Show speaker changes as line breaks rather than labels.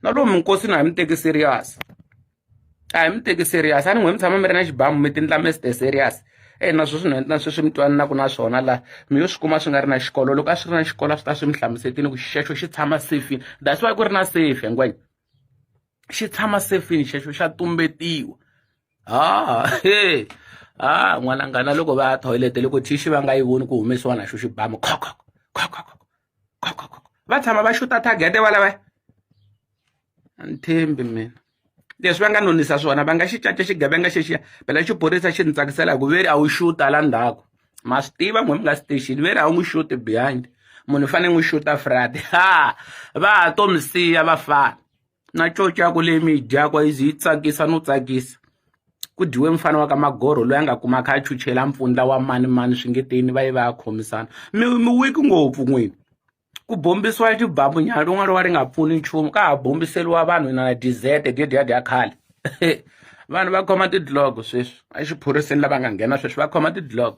na lomu minkosi na hi mi teki serious a hi mi teki serious a ni n'wi mi tshama mi ri na xibamu mi tindla mi ste serious na sweswi na sweswi mi twananaku na swona la mi yo swi kuma swi nga ri na xikolo loko a swi ri na xikolo a swi ta swi mi hlamusetini ku xexo xi tshama safini that's why ku ri na safe ngwenya xi tshama safini xexo xa tumbetiwa n'wanangana loko va ya thoyilete loko thixi va nga yi voni ku humesiwa na xo xibamu va tshama va xuta targete va lava a ni thembi mina leswi va nga nonisa swona va nga xi caca xigevenga xexiya phela xiphorisa xi ni tsakisela hi ku veri a wu xuta la ndzhaku ma swi tiva n'we mi nga station veri a wu n'wi xuti behind munhu u fanele n'wi xuta front va ha to mi siya vafana na cocaku leyi mi yi dyakwa izi yi tsakisa no tsakisa ku dyiwe mfana wa ka Magoro loyi a nga kuma kha a chuchela mpfundla wa mani swingeteni va yi va ya khomisana mi wiki ngopfu n'wini ku bombisiwa xibamu nyana rin'wana wa ri nga pfuni nchumu ka ha bombiseliwa vanhu na dizete dya khale vanhu va khoma tidlog sweswi a xiphoriseni lava nga nghena sweswi va khoma tidlog